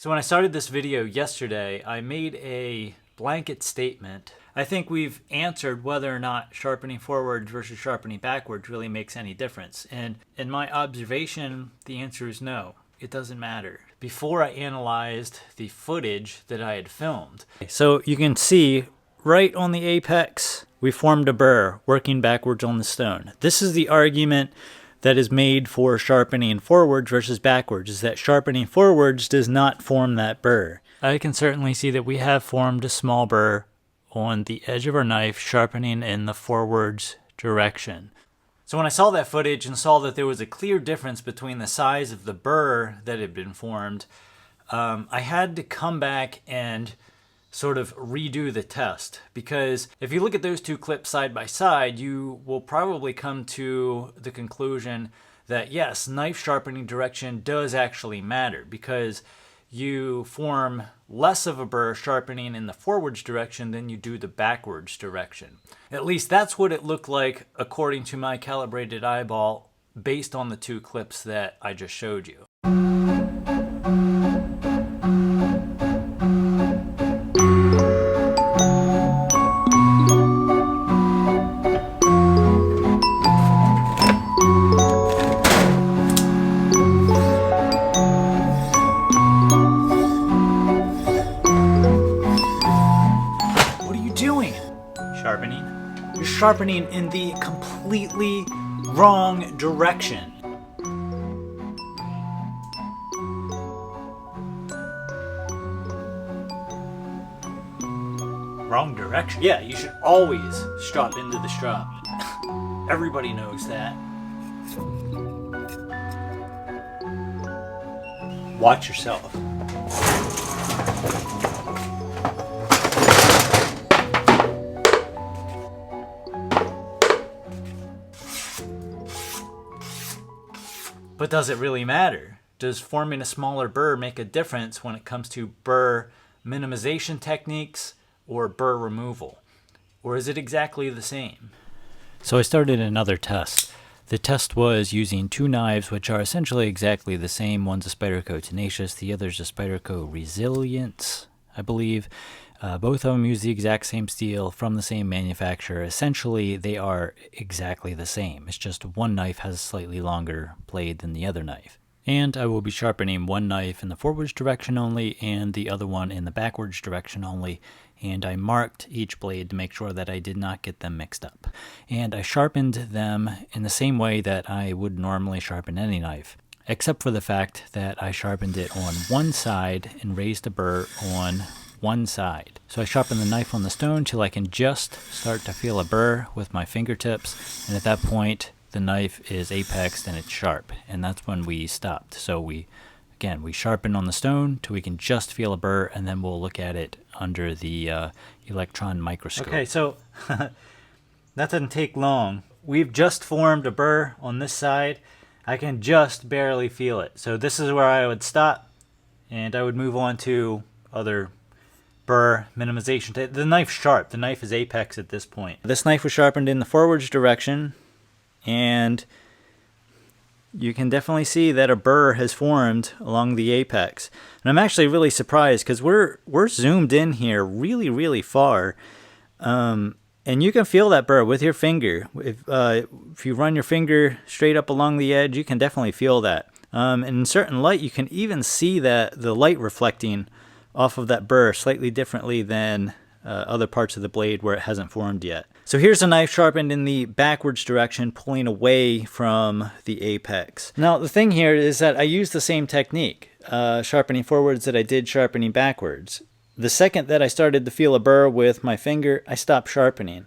So when I started this video yesterday, I made a blanket statement. I think we've answered whether or not sharpening forwards versus sharpening backwards really makes any difference. And in my observation, the answer is no. It doesn't matter. Before I analyzed the footage that I had filmed. So you can see right on the apex, we formed a burr working backwards on the stone. This is the argument that is made for sharpening forwards versus backwards, is that sharpening forwards does not form that burr. I can certainly see that we have formed a small burr on the edge of our knife, sharpening in the forwards direction. So when I saw that footage and saw that there was a clear difference between the size of the burr that had been formed, I had to come back and sort of redo the test, because if you look at those two clips side by side, you will probably come to the conclusion that yes, knife sharpening direction does actually matter, because you form less of a burr sharpening in the forwards direction than you do the backwards direction. At least that's what it looked like according to my calibrated eyeball based on the two clips that I just showed you. Sharpening. You're sharpening in the completely wrong direction. Wrong direction? Yeah, you should always strop into the strop. Everybody knows that. Watch yourself. But does it really matter? Does forming a smaller burr make a difference when it comes to burr minimization techniques or burr removal? Or is it exactly the same? So I started another test. The test was using two knives which are essentially exactly the same. One's a Spyderco Tenacious, the other's a Spyderco Resilience, I believe. Both of them use the exact same steel from the same manufacturer. Essentially, they are exactly the same. It's just one knife has a slightly longer blade than the other knife. And I will be sharpening one knife in the forwards direction only and the other one in the backwards direction only. And I marked each blade to make sure that I did not get them mixed up. And I sharpened them in the same way that I would normally sharpen any knife, except for the fact that I sharpened it on one side and raised the burr on one side. So I sharpen the knife on the stone till I can just start to feel a burr with my fingertips, and at that point the knife is apexed and it's sharp, and that's when we stopped. So we sharpen on the stone till we can just feel a burr, and then we'll look at it under the electron microscope. Okay, so that doesn't take long. We've just formed a burr on this side. I can just barely feel it. So this is where I would stop, and I would move on to other burr minimization. The knife's sharp. The knife is apex at this point. This knife was sharpened in the forwards direction, and you can definitely see that a burr has formed along the apex. And I'm actually really surprised because we're zoomed in here really far, and you can feel that burr with your finger. If you run your finger straight up along the edge, you can definitely feel that. And in certain light, you can even see that the light reflecting off of that burr slightly differently than other parts of the blade where it hasn't formed yet. So here's a knife sharpened in the backwards direction, pulling away from the apex. Now the thing here is that I used the same technique, sharpening forwards, that I did sharpening backwards. The second that I started to feel a burr with my finger, I stopped sharpening.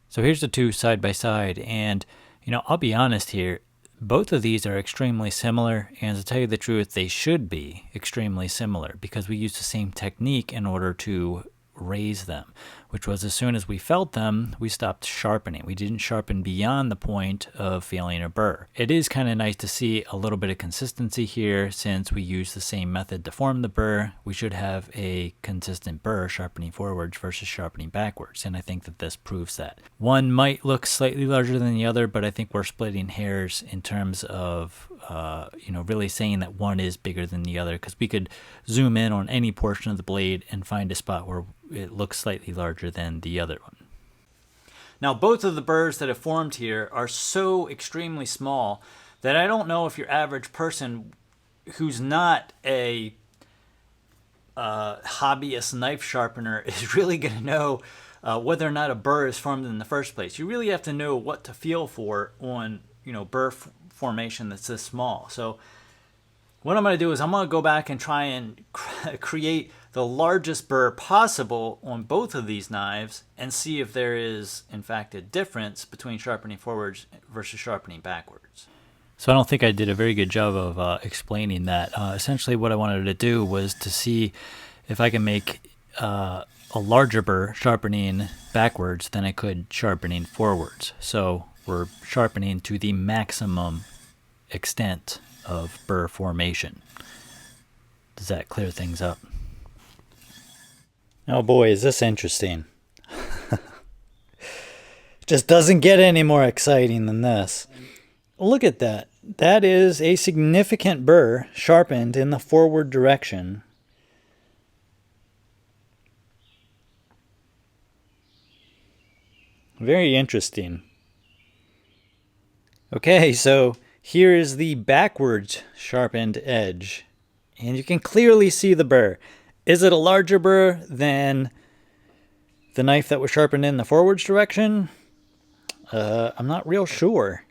So here's the two side by side, and I'll be honest here, both of these are extremely similar, and to tell you the truth, they should be extremely similar because we use the same technique in order to raise them. which was as soon as we felt them, we stopped sharpening. We didn't sharpen beyond the point of feeling a burr. It is kind of nice to see a little bit of consistency here. Since we use the same method to form the burr, we should have a consistent burr sharpening forwards versus sharpening backwards, and I think that this proves that. One might look slightly larger than the other, but I think we're splitting hairs in terms of really saying that one is bigger than the other, because we could zoom in on any portion of the blade and find a spot where it looks slightly larger than the other one. Now, both of the burrs that have formed here are so extremely small that I don't know if your average person who's not a hobbyist knife sharpener is really going to know whether or not a burr is formed in the first place. You really have to know what to feel for on burr formation that's this small. So what I'm going to do is I'm going to go back and try and create the largest burr possible on both of these knives and see if there is, in fact, a difference between sharpening forwards versus sharpening backwards. So I don't think I did a very good job of explaining that. Essentially what I wanted to do was to see if I can make a larger burr sharpening backwards than I could sharpening forwards. So we're sharpening to the maximum extent of burr formation. Does that clear things up? Oh boy, is this interesting. Just doesn't get any more exciting than this. Look at that. That is a significant burr sharpened in the forward direction. Very interesting. Okay, so here is the backwards sharpened edge, and you can clearly see the burr. Is it a larger burr than the knife that was sharpened in the forwards direction? I'm not real sure.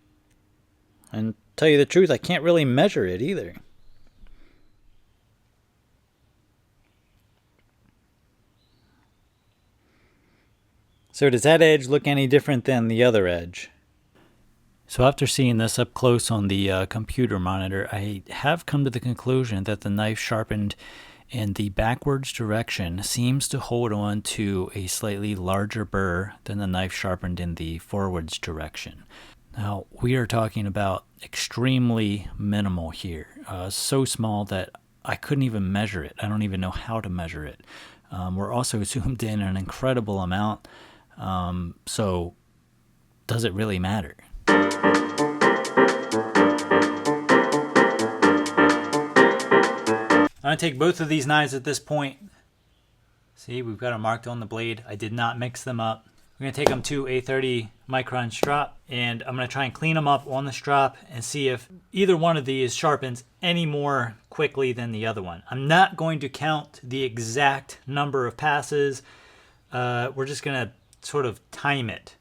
And to tell you the truth, I can't really measure it either. So does that edge look any different than the other edge? So after seeing this up close on the computer monitor, I have come to the conclusion that the knife sharpened in the backwards direction seems to hold on to a slightly larger burr than the knife sharpened in the forwards direction. Now, we are talking about extremely minimal here, so small that I couldn't even measure it. I don't even know how to measure it. We're also zoomed in an incredible amount, so does it really matter? I'm going to take both of these knives at this point. See, we've got them marked on the blade. I did not mix them up. We're going to take them to a 30 micron strop, and I'm going to try and clean them up on the strop and see if either one of these sharpens any more quickly than the other one. I'm not going to count the exact number of passes. We're just going to sort of time it,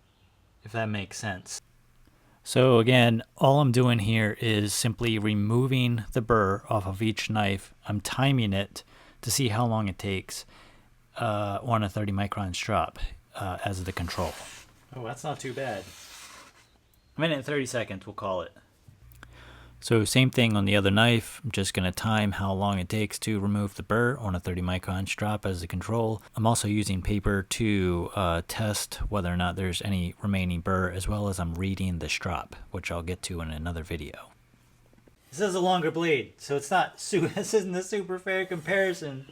if that makes sense. So again, all I'm doing here is simply removing the burr off of each knife. I'm timing it to see how long it takes on a 30 micron strop as the control. Oh, that's not too bad. A minute and 30 seconds, we'll call it. So same thing on the other knife. I'm just going to time how long it takes to remove the burr on a 30 micron strop as the control. I'm also using paper to test whether or not there's any remaining burr, as well as I'm reading the strop, which I'll get to in another video. This is a longer blade, so it's not this isn't a super fair comparison.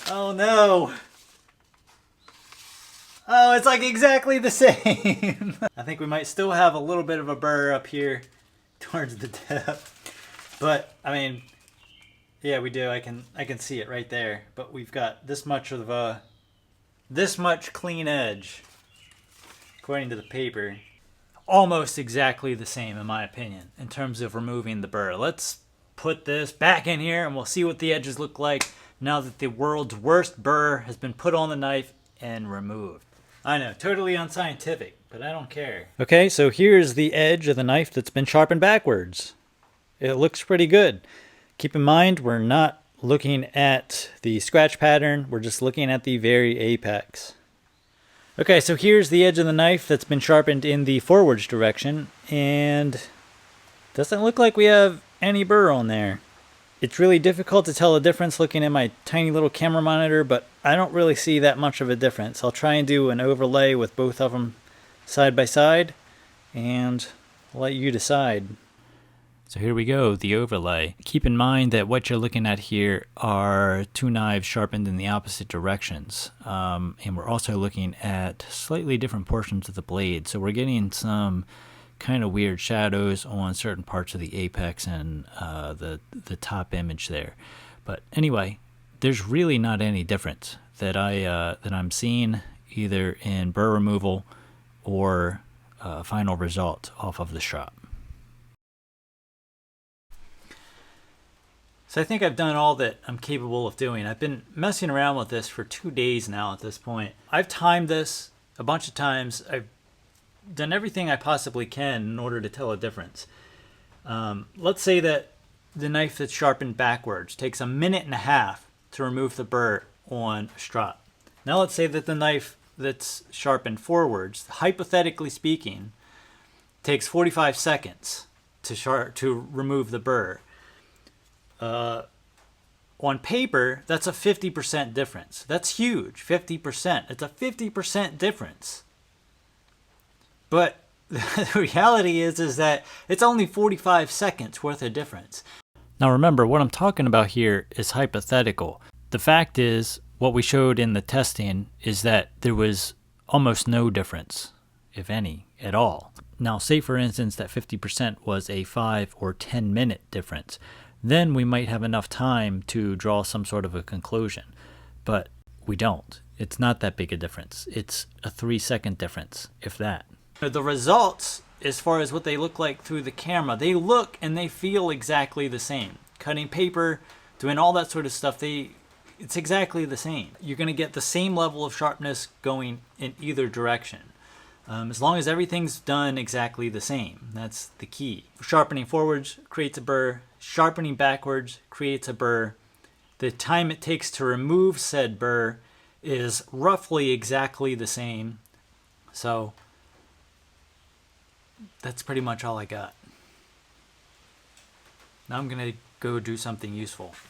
Oh no! Oh, it's like exactly the same. I think we might still have a little bit of a burr up here towards the tip, but I mean, yeah, we do. I can see it right there. But we've got this much clean edge, according to the paper. Almost exactly the same, in my opinion, in terms of removing the burr. Let's put this back in here, and we'll see what the edges look like now that the world's worst burr has been put on the knife and removed. I know, totally unscientific, but I don't care. Okay, so here's the edge of the knife that's been sharpened backwards. It looks pretty good. Keep in mind, we're not looking at the scratch pattern. We're just looking at the very apex. Okay, so here's the edge of the knife that's been sharpened in the forwards direction, and doesn't look like we have any burr on there. It's really difficult to tell the difference looking at my tiny little camera monitor, but I don't really see that much of a difference. I'll try and do an overlay with both of them side by side, and I'll let you decide. So here we go, the overlay. Keep in mind that what you're looking at here are two knives sharpened in the opposite directions. And we're also looking at slightly different portions of the blade. So we're getting some kind of weird shadows on certain parts of the apex and the top image there. But anyway, there's really not any difference that I'm seeing either in burr removal or final result off of the shop. So I think I've done all that I'm capable of doing. I've been messing around with this for 2 days now at this point. I've timed this a bunch of times. I've done everything I possibly can in order to tell a difference. Let's say that the knife that's sharpened backwards takes 1.5 minutes to remove the burr on a strop. Now let's say that the knife that's sharpened forwards, hypothetically speaking, takes 45 seconds to remove the burr. On paper, that's a 50% difference. That's huge, 50%. It's a 50% difference. But the reality is that it's only 45 seconds worth of difference. Now remember, what I'm talking about here is hypothetical. The fact is, what we showed in the testing is that there was almost no difference, if any, at all. Now, say for instance that 50% was a 5 or 10 minute difference. Then we might have enough time to draw some sort of a conclusion. But we don't. It's not that big a difference. It's a 3-second difference, if that. The results, as far as what they look like through the camera, they look and they feel exactly the same. Cutting paper, doing all that sort of stuff, it's exactly the same. You're going to get the same level of sharpness going in either direction. As long as everything's done exactly the same. That's the key. Sharpening forwards creates a burr. Sharpening backwards creates a burr. The time it takes to remove said burr is roughly exactly the same. So that's pretty much all I got. Now I'm going to go do something useful.